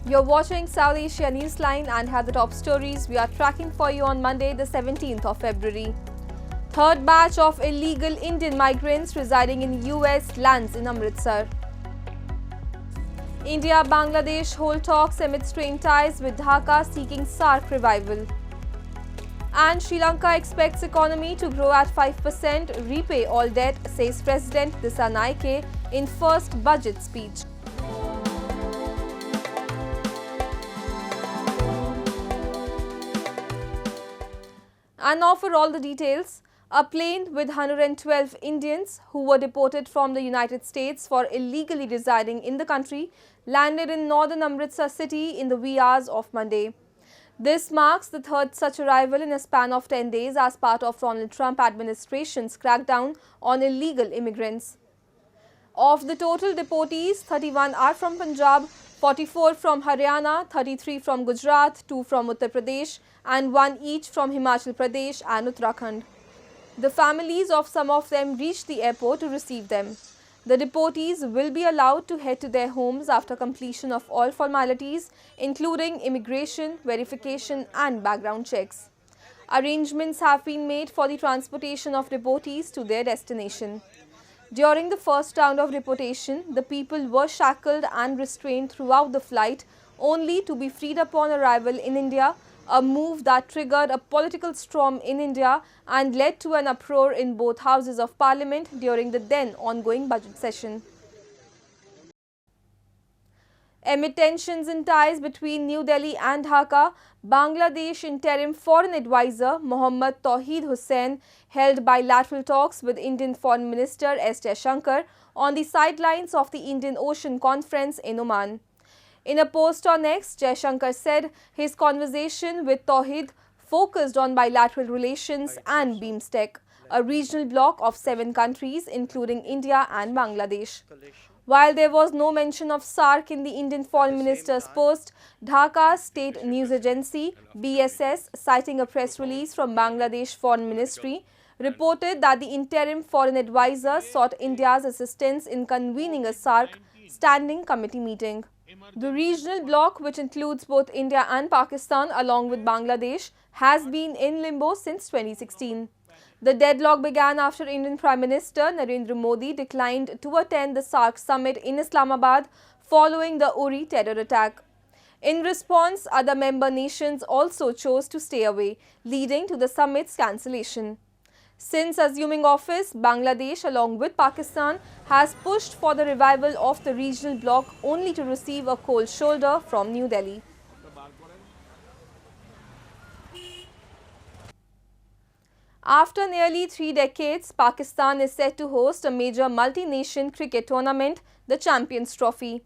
You're watching South Asia Newsline and have the top stories we are tracking for you on Monday, the 17th of February. Third batch of illegal Indian migrants residing in US lands in Amritsar. India-Bangladesh hold talks amid strained ties with Dhaka seeking SAARC revival. And Sri Lanka expects economy to grow at 5%, repay all debt, says President Dissanayake in first budget speech. And now for all the details. A plane with 112 Indians who were deported from the United States for illegally residing in the country landed in northern Amritsar city in the wee hours of Monday. This marks the third such arrival in a span of 10 days as part of Donald Trump administration's crackdown on illegal immigrants. Of the total deportees, 31 are from Punjab, 44 from Haryana, 33 from Gujarat, 2 from Uttar Pradesh and 1 each from Himachal Pradesh and Uttarakhand. The families of some of them reached the airport to receive them. The deportees will be allowed to head to their homes after completion of all formalities, including immigration, verification and background checks. Arrangements have been made for the transportation of deportees to their destination. During the first round of deportation, the people were shackled and restrained throughout the flight, only to be freed upon arrival in India, a move that triggered a political storm in India and led to an uproar in both houses of parliament during the then ongoing budget session. Amid tensions and ties between New Delhi and Dhaka, Bangladesh interim foreign advisor Mohammed Touhid Hossain held bilateral talks with Indian Foreign Minister S. Jaishankar on the sidelines of the Indian Ocean Conference in Oman. In a post on X, Jaishankar said his conversation with Touhid focused on bilateral relations and BIMSTEC, a regional bloc of 7 countries including India and Bangladesh. While there was no mention of SAARC in the Indian Foreign Minister's post, Dhaka State News Agency BSS, citing a press release from Bangladesh Foreign Ministry, reported that the interim foreign advisor sought India's assistance in convening a SAARC standing committee meeting. The regional bloc, which includes both India and Pakistan along with Bangladesh, has been in limbo since 2016. The deadlock began after Indian Prime Minister Narendra Modi declined to attend the SAARC summit in Islamabad following the Uri terror attack. In response, other member nations also chose to stay away, leading to the summit's cancellation. Since assuming office, Bangladesh, along with Pakistan, has pushed for the revival of the regional bloc only to receive a cold shoulder from New Delhi. After nearly 3 decades, Pakistan is set to host a major multi-nation cricket tournament, the Champions Trophy.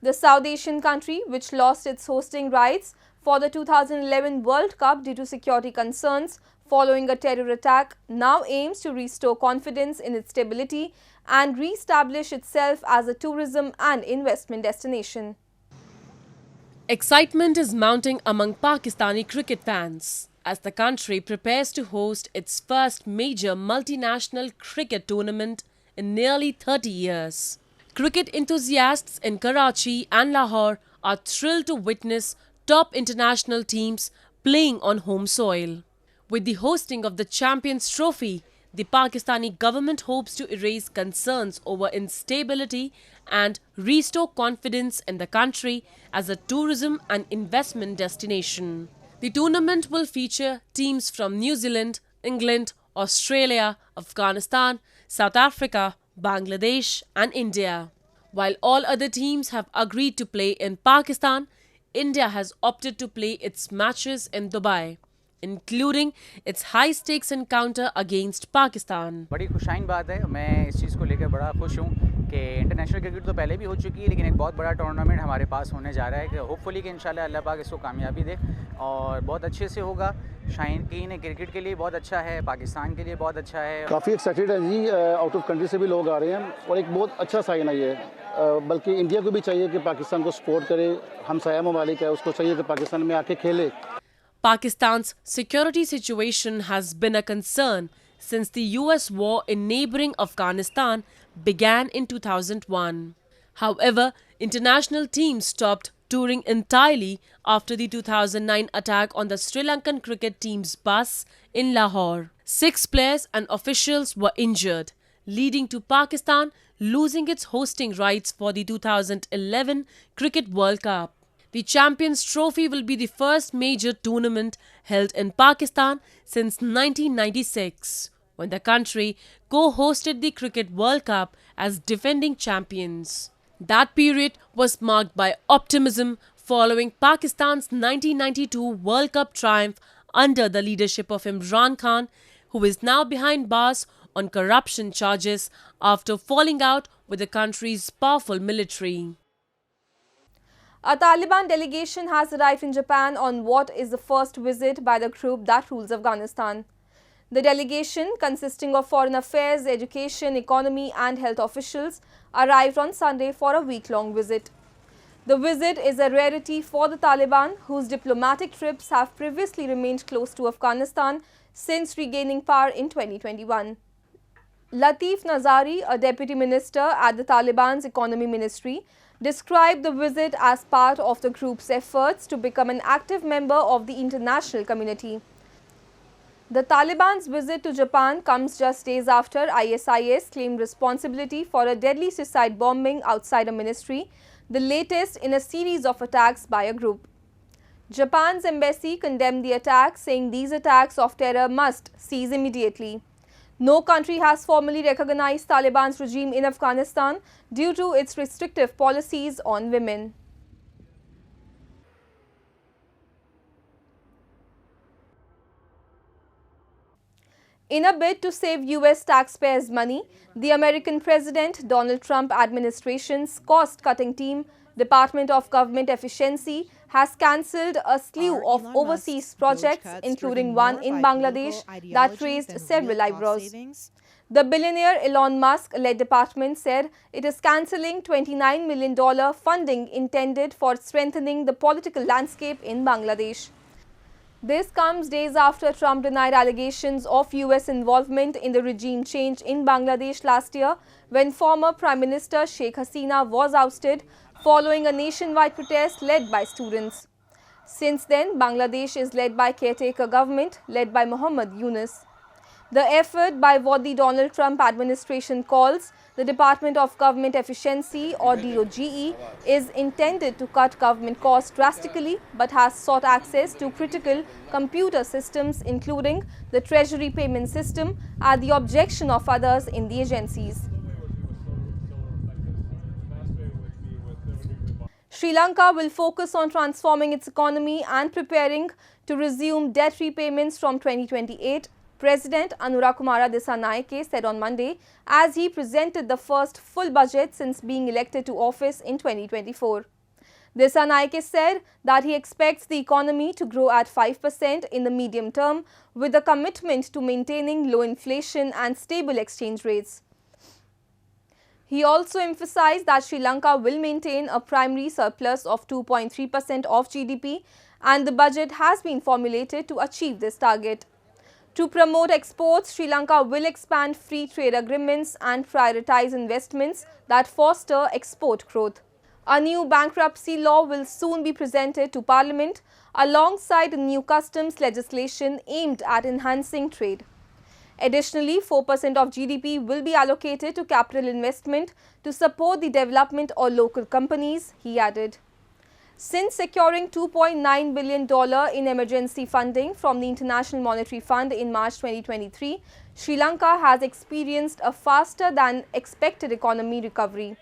The South Asian country, which lost its hosting rights for the 2011 World Cup due to security concerns following a terror attack, now aims to restore confidence in its stability and re-establish itself as a tourism and investment destination. Excitement is mounting among Pakistani cricket fans as the country prepares to host its first major multinational cricket tournament in nearly 30 years. Cricket enthusiasts in Karachi and Lahore are thrilled to witness top international teams playing on home soil. With the hosting of the Champions Trophy, the Pakistani government hopes to erase concerns over instability and restore confidence in the country as a tourism and investment destination. The tournament will feature teams from New Zealand, England, Australia, Afghanistan, South Africa, Bangladesh and India. While all other teams have agreed to play in Pakistan, India has opted to play its matches in Dubai, including its high-stakes encounter against Pakistan. बड़ी खुशाइन बात है, मैं इस चीज़ को लेकर बड़ा खुश हूँ कि इंटरनेशनल क्रिकेट तो पहले भी हो चुकी है, लेकिन एक बहुत बड़ा टूर्नामेंट हमारे पास होने जा रहा है कि होपफुली कि इंशाल्लाह अल्लाह पाक इसको कामयाबी दे और बहुत अच्छे से होगा। शाहीन क्रिकेट के लिए बहुत अच्छा है, पाकिस्तान के लिए बहुत अच्छा है। काफ़ी एक्साइटेड है जी, आउट ऑफ कंट्री से भी लोग आ रहे हैं और एक बहुत अच्छा साइन है ये, बल्कि इंडिया को भी चाहिए कि पाकिस्तान को सपोर्ट करे, हमसाया ममालिक है उसको चाहिए कि पाकिस्तान में आके खेले। Pakistan's security situation has been a concern since the US war in neighboring Afghanistan began in 2001. However, international teams stopped touring entirely after the 2009 attack on the Sri Lankan cricket team's bus in Lahore. 6 players and officials were injured, leading to Pakistan losing its hosting rights for the 2011 Cricket World Cup. The Champions Trophy will be the first major tournament held in Pakistan since 1996, when the country co-hosted the Cricket World Cup as defending champions. That period was marked by optimism following Pakistan's 1992 World Cup triumph under the leadership of Imran Khan, who is now behind bars on corruption charges after falling out with the country's powerful military. A Taliban delegation has arrived in Japan on what is the first visit by the group that rules Afghanistan. The delegation, consisting of foreign affairs, education, economy and health officials, arrived on Sunday for a week-long visit. The visit is a rarity for the Taliban, whose diplomatic trips have previously remained close to Afghanistan since regaining power in 2021. Latif Nazari, a deputy minister at the Taliban's economy ministry, described the visit as part of the group's efforts to become an active member of the international community. The Taliban's visit to Japan comes just days after ISIS claimed responsibility for a deadly suicide bombing outside a ministry, the latest in a series of attacks by a group. Japan's embassy condemned the attack, saying these attacks of terror must cease immediately. No country has formally recognized Taliban's regime in Afghanistan due to its restrictive policies on women. In a bid to save US taxpayers' money, the American President Donald Trump administration's cost-cutting team, Department of Government Efficiency, has cancelled a slew of overseas projects, including one in Bangladesh, that raised several eyebrows. The billionaire Elon Musk-led department said it is cancelling $29 million funding intended for strengthening the political landscape in Bangladesh. This comes days after Trump denied allegations of US involvement in the regime change in Bangladesh last year, when former Prime Minister Sheikh Hasina was ousted following a nationwide protest led by students. Since then, Bangladesh is led by caretaker government led by Mohammed Yunus. The effort by what the Donald Trump administration calls the Department of Government Efficiency, or DOGE, is intended to cut government costs drastically, but has sought access to critical computer systems, including the Treasury payment system, at the objection of others in the agencies. Sri Lanka will focus on transforming its economy and preparing to resume debt repayments from 2028, President Anura Kumara Dissanayake said on Monday as he presented the first full budget since being elected to office in 2024. Dissanayake said that he expects the economy to grow at 5% in the medium term, with a commitment to maintaining low inflation and stable exchange rates. He also emphasized that Sri Lanka will maintain a primary surplus of 2.3% of GDP, and the budget has been formulated to achieve this target. To promote exports, Sri Lanka will expand free trade agreements and prioritize investments that foster export growth. A new bankruptcy law will soon be presented to Parliament alongside new customs legislation aimed at enhancing trade. Additionally, 4% of GDP will be allocated to capital investment to support the development of local companies, he added. Since securing $2.9 billion in emergency funding from the International Monetary Fund in March 2023, Sri Lanka has experienced a faster than expected economy recovery.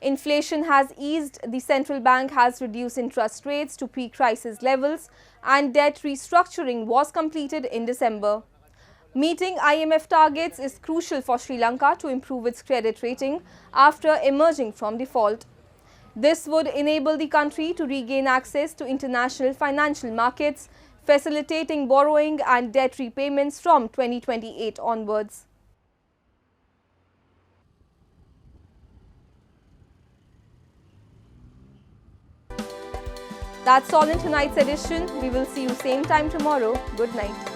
Inflation has eased, the central bank has reduced interest rates to pre-crisis levels, and debt restructuring was completed in December. Meeting IMF targets is crucial for Sri Lanka to improve its credit rating after emerging from default. This would enable the country to regain access to international financial markets, facilitating borrowing and debt repayments from 2028 onwards. That's all in tonight's edition. We will see you same time tomorrow. Good night.